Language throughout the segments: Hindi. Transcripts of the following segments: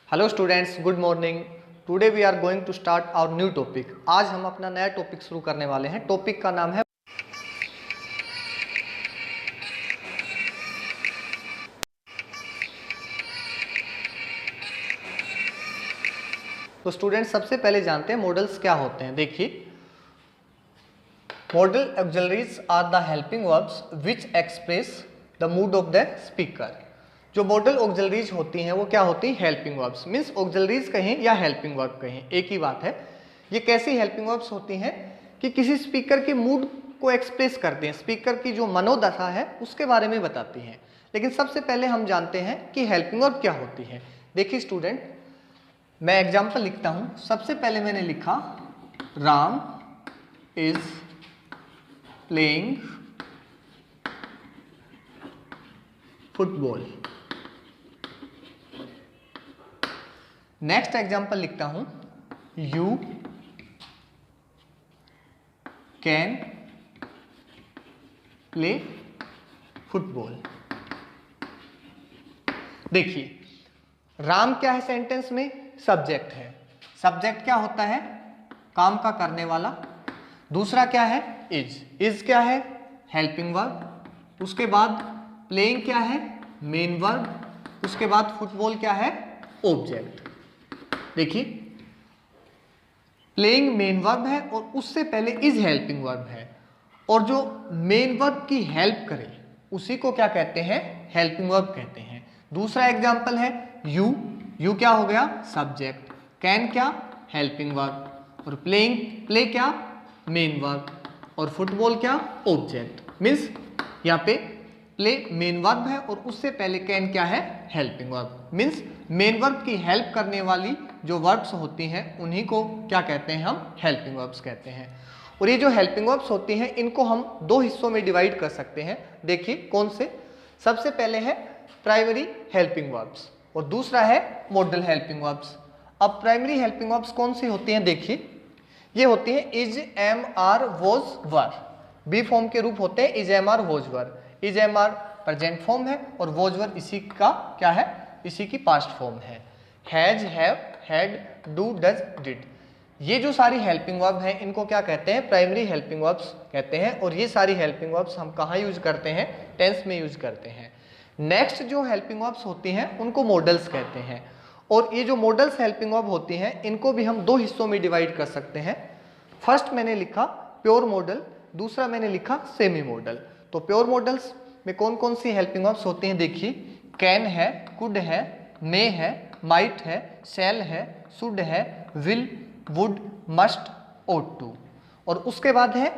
Hello students, good morning. Today we are going to start our new topic. आज हम अपना नया टॉपिक शुरू करने वाले हैं। टॉपिक का नाम है तो स्टूडेंट्स सबसे पहले जानते हैं मॉडल्स क्या होते हैं। देखिए, modal auxiliaries are the helping verbs which express the mood of the speaker. जो मॉडल ऑक्सिलरीज होती हैं वो क्या होती हैं? Helping verbs. मीन्स ऑक्सिलरीज कहें या हेल्पिंग वर्ब कहें, एक ही बात है। ये कैसी हेल्पिंग वर्ब्स होती हैं कि किसी स्पीकर के मूड को एक्सप्रेस करते हैं, स्पीकर की जो मनोदशा है उसके बारे में बताती हैं। लेकिन सबसे पहले हम जानते हैं कि हेल्पिंग वर्ब क्या होती है। देखिए स्टूडेंट, मैं एग्जाम्पल लिखता हूं। सबसे पहले मैंने लिखा Ram is playing football. Next example लिखता हूं, यू कैन प्ले फुटबॉल। देखिए, राम क्या है सेंटेंस में? सब्जेक्ट है। सब्जेक्ट क्या होता है? काम का करने वाला। दूसरा क्या है? इज क्या है? Helping verb. उसके बाद प्लेइंग क्या है? Main verb. उसके बाद फुटबॉल क्या है? ऑब्जेक्ट। देखिए, प्लेइंग मेन वर्ब है और उससे पहले इज हेल्पिंग वर्ब है, और जो मेन वर्ब की हेल्प करे उसी को क्या कहते हैं? हेल्पिंग वर्ब कहते हैं। दूसरा एग्जांपल है यू क्या हो गया? सब्जेक्ट। कैन क्या? Helping verb. और प्लेइंग, प्ले क्या? Main verb. और फुटबॉल क्या? ऑब्जेक्ट। मीन्स यहाँ पे प्ले मेन वर्ब है और उससे पहले कैन क्या है? Helping verb. Means main verb की हेल्प करने वाली जो वर्ब्स होती हैं उन्हीं को क्या कहते हैं? हम हेल्पिंग वर्ब्स कहते हैं। और ये जो हेल्पिंग वर्ब्स होती हैं इनको हम दो हिस्सों में डिवाइड कर सकते हैं। देखिए कौन से? सबसे पहले है प्राइमरी हेल्पिंग वर्ब्स और दूसरा है मॉडल हेल्पिंग वर्ब्स। अब प्राइमरी हेल्पिंग वर्ब्स कौन सी होती हैं? देखिए, ये होती हैं is, am, are, was, were. Be form के रूप होते हैं is, am, are, was, were. Is, am, are present form है और वॉज, वर इसी का क्या है? इसी की पास्ट फॉर्म है। Has, have, had, do, does, did. ये जो सारी हेल्पिंग वर्ब हैं इनको क्या कहते हैं? प्राइमरी हेल्पिंग वर्ब्स कहते हैं। और ये सारी हेल्पिंग वर्ब्स हम कहाँ यूज करते हैं? टेंस में यूज करते हैं। नेक्स्ट जो हेल्पिंग वर्ब्स होती हैं उनको मॉडल्स कहते हैं। और ये जो मॉडल्स हेल्पिंग वर्ब होती हैं इनको भी हम दो हिस्सों में डिवाइड कर सकते हैं। फर्स्ट मैंने लिखा प्योर मॉडल, दूसरा मैंने लिखा सेमी मॉडल। तो प्योर मॉडल्स में कौन कौन सी हेल्पिंग वर्ब्स होती हैं? देखिए, कैन है, कुड है, मे है, माइट है, शैल है, शुड है, will, would, must, ought to. और उसके बाद है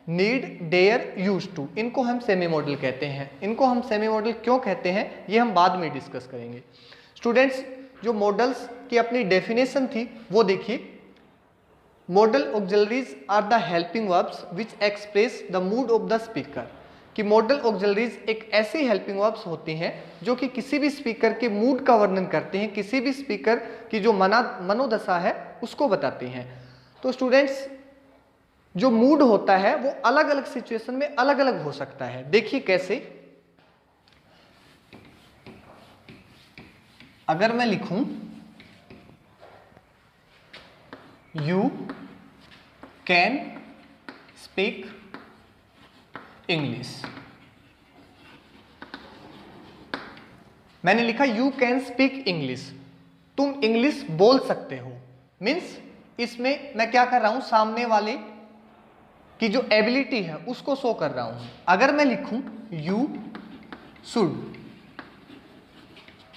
नीड, डेयर, यूज टू। इनको हम सेमी मॉडल कहते हैं। इनको हम सेमी मॉडल क्यों कहते हैं ये हम बाद में डिस्कस करेंगे। स्टूडेंट्स, जो मॉडल्स की अपनी डेफिनेशन थी वो देखिए, modal auxiliaries are the helping verbs which express the mood of the speaker. कि मॉडल ऑक्सिलरीज एक ऐसी हेल्पिंग वर्ब्स होती हैं जो कि किसी भी स्पीकर के मूड का वर्णन करते हैं, किसी भी स्पीकर की जो मनोदशा है उसको बताती हैं। तो स्टूडेंट्स, जो मूड होता है वो अलग अलग सिचुएशन में अलग अलग हो सकता है। देखिए कैसे? अगर मैं लिखूं यू कैन स्पीक इंग्लिश, मैंने लिखा यू कैन स्पीक इंग्लिश, तुम इंग्लिश बोल सकते हो। मीन्स इसमें मैं क्या कर रहा हूं? सामने वाले की जो एबिलिटी है उसको शो कर रहा हूं। अगर मैं लिखूं you should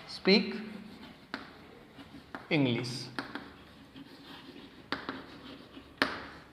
speak English,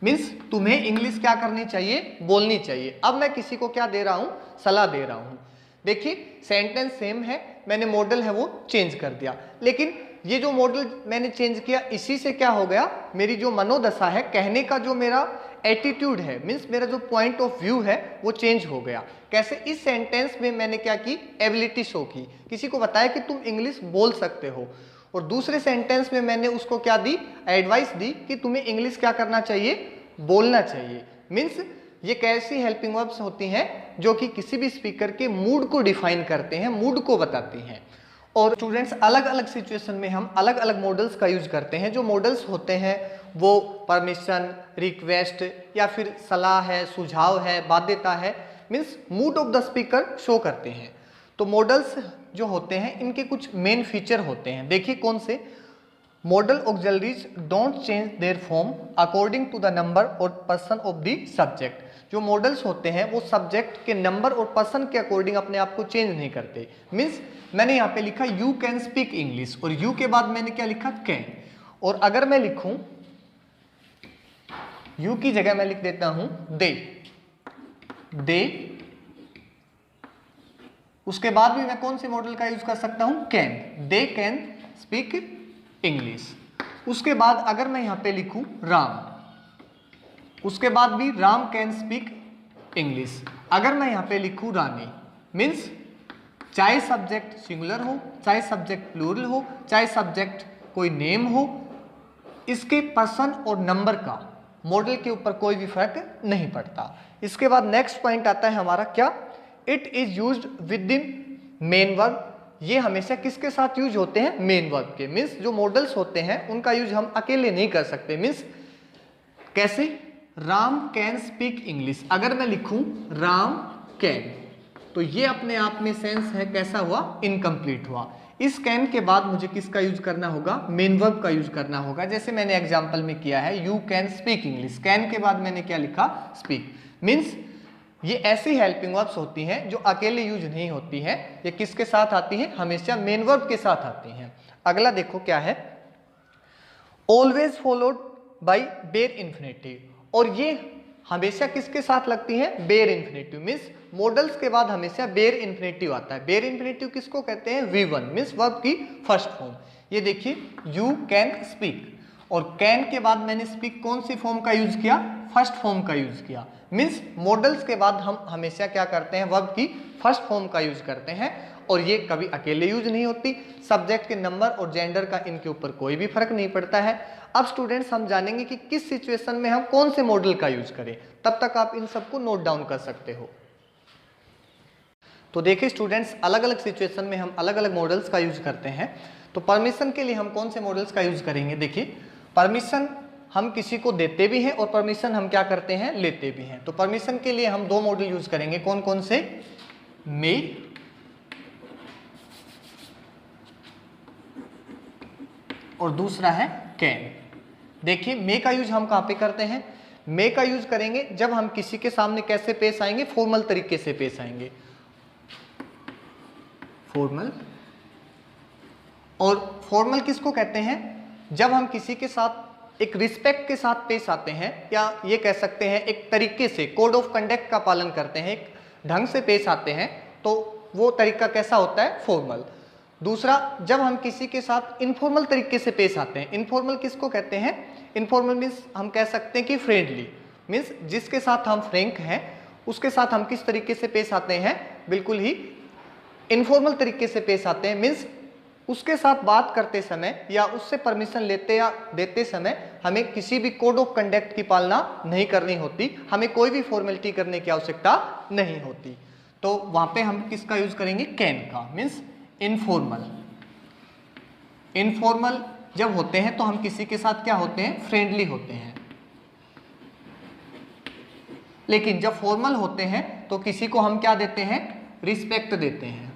means तुम्हें इंग्लिश क्या करनी चाहिए? बोलनी चाहिए। अब मैं किसी को क्या दे रहा हूं? सलाह दे रहा हूं। देखिए सेंटेंस सेम है, मैंने मॉडल है वो चेंज कर दिया, लेकिन ये जो मॉडल मैंने चेंज किया इसी से क्या हो गया? मेरी जो मनोदशा है, कहने का जो मेरा एटीट्यूड है, मीन्स मेरा जो पॉइंट ऑफ व्यू है वो चेंज हो गया। कैसे? इस सेंटेंस में मैंने क्या की? एबिलिटी शो की, किसी को बताया कि तुम इंग्लिश बोल सकते हो। और दूसरे सेंटेंस में मैंने उसको क्या दी? एडवाइस दी कि तुम्हें इंग्लिश क्या करना चाहिए? बोलना चाहिए। मीन्स ये कैसी हेल्पिंग वर्ब्स होती हैं जो कि किसी भी स्पीकर के मूड को डिफाइन करते हैं, मूड को बताती हैं। और स्टूडेंट्स अलग अलग सिचुएशन में हम अलग अलग मॉडल्स का यूज करते हैं। जो मॉडल्स होते हैं वो परमिशन, रिक्वेस्ट या फिर सलाह है, सुझाव है, बाध्यता है, means mood of the speaker show करते हैं। तो मॉडल्स जो होते हैं इनके कुछ मेन फीचर होते हैं। देखिए कौन से। Modal auxiliaries don't change their form according to the number और पर्सन ऑफ द सब्जेक्ट। जो मॉडल्स होते हैं वो सब्जेक्ट के नंबर और पर्सन के अकॉर्डिंग अपने आप को चेंज नहीं करते। मीन्स मैंने यहाँ पे लिखा यू कैन स्पीक इंग्लिश और यू के बाद मैंने क्या लिखा, कैन। और अगर मैं लिखूं यू की जगह मैं लिख देता हूं दे, उसके बाद भी मैं कौन से मॉडल का यूज कर सकता हूं, can. They can speak English. उसके बाद अगर मैं यहां पे लिखूं राम, उसके बाद भी राम कैन स्पीक इंग्लिश। अगर मैं यहां पे लिखूं रानी, मीन्स चाहे सब्जेक्ट सिंगुलर हो, चाहे सब्जेक्ट प्लूरल हो, चाहे सब्जेक्ट कोई नेम हो, इसके पर्सन और नंबर का मॉडल के ऊपर कोई भी फर्क नहीं पड़ता। इसके बाद नेक्स्ट पॉइंट आता है हमारा क्या, it is used with in main verb. ये हमेशा किसके साथ यूज होते हैं, मेन वर्ब के। मीन्स जो मॉडल्स होते हैं उनका यूज हम अकेले नहीं कर सकते। मीन्स कैसे, राम कैन स्पीक इंग्लिश, अगर मैं लिखूं राम कैन तो ये अपने आप में सेंस है कैसा हुआ, इनकम्प्लीट हुआ। इस कैन के बाद मुझे किसका यूज करना होगा, मेन वर्ब का यूज करना होगा। जैसे मैंने एग्जांपल में किया है you can speak English, can के बाद मैंने क्या लिखा, स्पीक। मीन्स ये ऐसी हेल्पिंग वर्ब्स होती हैं जो अकेले यूज नहीं होती है, ये किसके साथ आती है, हमेशा मेन वर्ब के साथ आती हैं। अगला देखो क्या है, always followed by bare infinitive, और ये हमेशा किसके साथ लगती है, बेयर इंफिनिटिव। मीन्स मॉडल्स के बाद हमेशा बेयर इंफिनिटिव आता है। बेयर इंफिनिटिव किसको कहते हैं, V1, मीन्स वर्ब की फर्स्ट फॉर्म। ये देखिए यू कैन स्पीक, और कैन के बाद मैंने स्पीक कौन सी फॉर्म का यूज किया, फर्स्ट फॉर्म का यूज किया। मीन्स मॉडल्स के बाद हम हमेशा क्या करते हैं, वर्ब की फर्स्ट फॉर्म का यूज करते हैं, और ये कभी अकेले यूज नहीं होती। सब्जेक्ट के नंबर और जेंडर का इनके ऊपर कोई भी फर्क नहीं पड़ता है। अब स्टूडेंट्स हम जानेंगे कि किस सिचुएशन में हम कौन से मॉडल का यूज करें, तब तक आप इन सबको नोट डाउन कर सकते हो। तो देखिए स्टूडेंट्स, अलग अलग सिचुएशन में हम अलग अलग मॉडल्स का यूज करते हैं। तो परमिशन के लिए हम कौन से मॉडल्स का यूज करेंगे, देखिए परमिशन हम किसी को देते भी हैं और परमिशन हम क्या करते हैं, लेते भी हैं। तो परमिशन के लिए हम दो मॉडल यूज करेंगे, कौन कौन से, मे और दूसरा है कैन। देखिए मे का यूज हम कहां पे करते हैं, मे का यूज करेंगे जब हम किसी के सामने कैसे पेश आएंगे, फॉर्मल तरीके से पेश आएंगे, फॉर्मल। और फॉर्मल किसको कहते हैं, जब हम किसी के साथ एक रिस्पेक्ट के साथ पेश आते हैं, या ये कह सकते हैं एक तरीके से कोड ऑफ कंडक्ट का पालन करते हैं, एक ढंग से पेश आते हैं, तो वो तरीका कैसा होता है, फॉर्मल। दूसरा, जब हम किसी के साथ इनफॉर्मल तरीके से पेश आते हैं, इनफॉर्मल किसको कहते हैं, इनफॉर्मल मीन्स हम कह सकते हैं कि फ्रेंडली, मीन्स जिसके साथ हम फ्रैंक हैं उसके साथ हम किस तरीके से पेश आते हैं, बिल्कुल ही इनफॉर्मल तरीके से पेश आते हैं। मीन्स उसके साथ बात करते समय या उससे परमिशन लेते या देते समय हमें किसी भी कोड ऑफ कंडक्ट की पालना नहीं करनी होती, हमें कोई भी फॉर्मेलिटी करने की आवश्यकता नहीं होती। तो वहां पे हम किसका यूज करेंगे, कैन का, मीन्स इनफॉर्मल। इनफॉर्मल जब होते हैं तो हम किसी के साथ क्या होते हैं, फ्रेंडली होते हैं। लेकिन जब फॉर्मल होते हैं तो किसी को हम क्या देते हैं, रिस्पेक्ट देते हैं।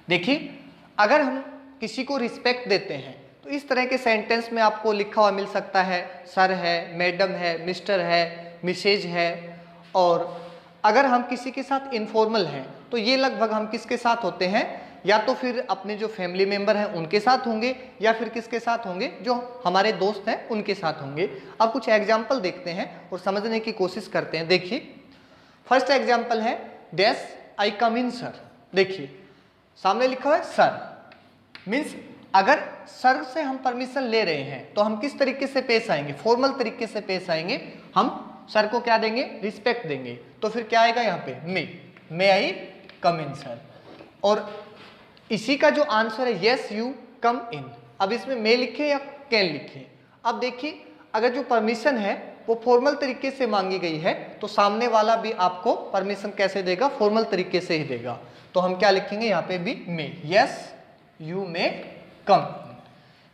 देखिए अगर हम किसी को रिस्पेक्ट देते हैं तो इस तरह के सेंटेंस में आपको लिखा हुआ मिल सकता है, सर है, मैडम है, मिस्टर है, मिसेज है। और अगर हम किसी के साथ इनफॉर्मल हैं तो ये लगभग हम किसके साथ होते हैं, या तो फिर अपने जो फैमिली मेंबर हैं उनके साथ होंगे, या फिर किसके साथ होंगे, जो हमारे दोस्त हैं उनके साथ होंगे। अब कुछ एग्जाम्पल देखते हैं और समझने की कोशिश करते हैं। देखिए फर्स्ट एग्जाम्पल है, डैश आई कम इन सर। देखिए सामने लिखा है सर, मीन्स अगर सर से हम परमिशन ले रहे हैं तो हम किस तरीके से पेश आएंगे, फॉर्मल तरीके से पेश आएंगे। हम सर को क्या देंगे, रिस्पेक्ट देंगे। तो फिर क्या आएगा यहाँ पे, मे आई कम इन सर। और इसी का जो आंसर है, यस यू कम इन। अब इसमें मे लिखे या कैन लिखे। अब देखिए अगर जो परमिशन है वो फॉर्मल तरीके से मांगी गई है तो सामने वाला भी आपको परमिशन कैसे देगा, फॉर्मल तरीके से ही देगा। तो हम क्या लिखेंगे यहाँ पे भी may, yes you may come.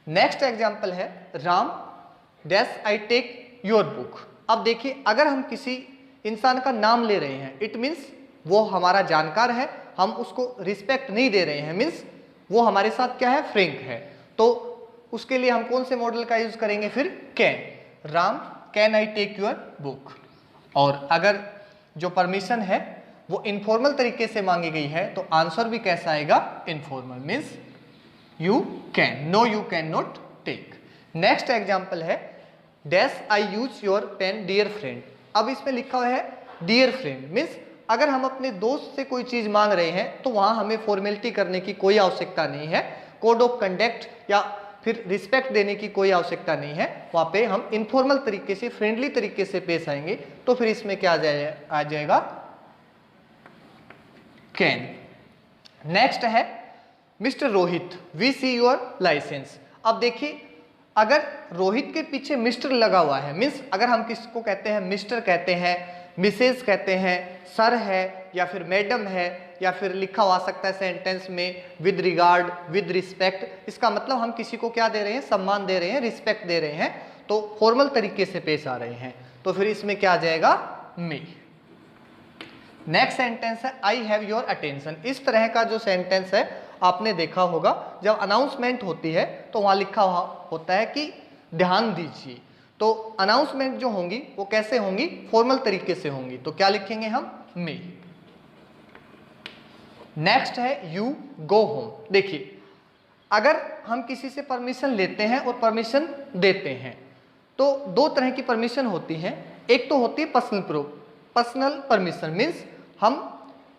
Next example है Ram dash I take your book. अब देखिए अगर हम किसी इंसान का नाम ले रहे हैं इट मीन्स वो हमारा जानकार है, हम उसको रिस्पेक्ट नहीं दे रहे हैं, मीन्स वो हमारे साथ क्या है, फ्रेंक है। तो उसके लिए हम कौन से मॉडल का यूज करेंगे फिर, can. Ram can I take your book. और अगर जो परमिशन है वो इनफॉर्मल तरीके से मांगी गई है तो आंसर भी कैसा आएगा, informal, means you can, no you can not take. Next example है dash I use your pen dear friend. अब इसमें लिखा हुआ है डियर फ्रेंड, मीन्स अगर हम अपने दोस्त से कोई चीज मांग रहे हैं तो वहां हमें फॉर्मेलिटी करने की कोई आवश्यकता नहीं है, कोड ऑफ कंडक्ट या फिर रिस्पेक्ट देने की कोई आवश्यकता नहीं है, वहां पे हम इनफॉर्मल तरीके से फ्रेंडली तरीके से पेश आएंगे। तो फिर इसमें क्या आ जाएगा, कैन। नेक्स्ट है mister Rohit we see your licence. अब देखिए अगर रोहित के पीछे मिस्टर लगा हुआ है, मीन्स अगर हम किसको कहते हैं, मिस्टर कहते हैं, मिसेज कहते हैं, सर है या फिर मैडम है या फिर लिखा हुआ सकता है सेंटेंस में विद रिगार्ड, विद रिस्पेक्ट, इसका मतलब हम किसी को क्या दे रहे हैं, सम्मान दे रहे हैं, रिस्पेक्ट दे रहे हैं, तो फॉर्मल तरीके से पेश आ रहे हैं। तो फिर इसमें क्या आ जाएगा, मे। नेक्स्ट सेंटेंस है आई हैव योर अटेंशन। इस तरह का जो सेंटेंस है आपने देखा होगा, जब अनाउंसमेंट होती है तो वहां लिखा होता है कि ध्यान दीजिए। तो अनाउंसमेंट जो होंगी वो कैसे होंगी, फॉर्मल तरीके से होंगी, तो क्या लिखेंगे हम, मे। नेक्स्ट है यू गो होम। देखिए अगर हम किसी से परमिशन लेते हैं और परमिशन देते हैं तो दो तरह की परमिशन होती है। एक तो होती है पर्सनल परमिशन, मीन्स हम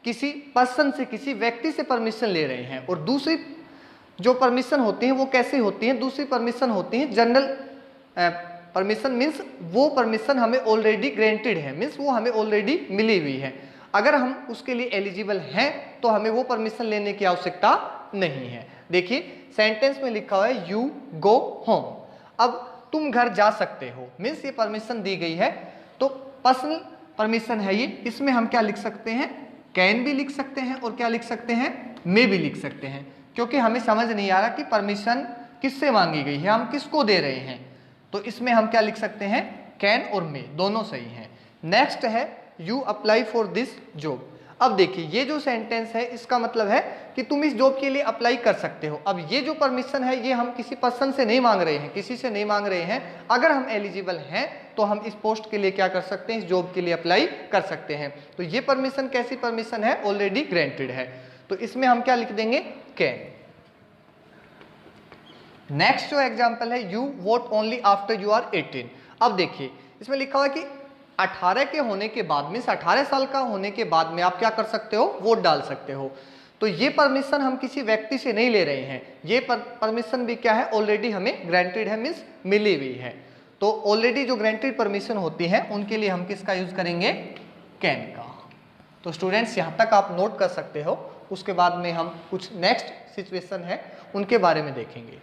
किसी पर्सन से, किसी व्यक्ति से परमिशन ले रहे हैं, और दूसरी जो परमिशन होती है वो कैसी होती है, दूसरी परमिशन होती है जनरल परमिशन, मीन्स वो परमिशन हमें ऑलरेडी ग्रांटेड है, मीन्स वो हमें ऑलरेडी मिली हुई है। अगर हम उसके लिए एलिजिबल हैं तो हमें वो परमिशन लेने की आवश्यकता नहीं है। देखिए सेंटेंस में लिखा हुआ है यू गो होम। अब तुम घर जा सकते हो, मीन्स ये परमिशन दी गई है, तो पर्सनल परमिशन है ये। इसमें हम क्या लिख सकते हैं, कैन भी लिख सकते हैं और क्या लिख सकते हैं, मे भी लिख सकते हैं, क्योंकि हमें समझ नहीं आ रहा कि परमिशन किससे मांगी गई है, हम किसको दे रहे हैं। तो इसमें हम क्या लिख सकते हैं, कैन और मे दोनों सही हैं। नेक्स्ट है you apply for this job. अब देखिए ये जो सेंटेंस है इसका मतलब है कि तुम इस जॉब के लिए अप्लाई कर सकते हो। अब ये जो परमिशन है ये हम किसी पर्सन से नहीं मांग रहे हैं, किसी से नहीं मांग रहे हैं। अगर हम एलिजिबल हैं तो हम इस पोस्ट के लिए क्या कर सकते हैं, इस जॉब के लिए अप्लाई कर सकते हैं। तो ये परमिशन कैसी परमिशन है, ऑलरेडी ग्रांटेड है, तो इसमें हम क्या लिख देंगे, कैन। नेक्स्ट जो एग्जाम्पल है you vote only after you are 18। अब देखिए इसमें लिखा हुआ है कि 18 के होने के बाद, मीन्स 18 साल का होने के बाद में आप क्या कर सकते हो, वोट डाल सकते हो। तो ये परमिशन हम किसी व्यक्ति से नहीं ले रहे हैं, ये परमिशन भी क्या है, ऑलरेडी हमें ग्रांटेड है, मीन्स मिली हुई है। तो ऑलरेडी जो ग्रांटेड परमिशन होती है उनके लिए हम किसका यूज करेंगे, कैन का। तो स्टूडेंट्स यहाँ तक आप नोट कर सकते हो, उसके बाद में हम कुछ नेक्स्ट सिचुएशन है उनके बारे में देखेंगे।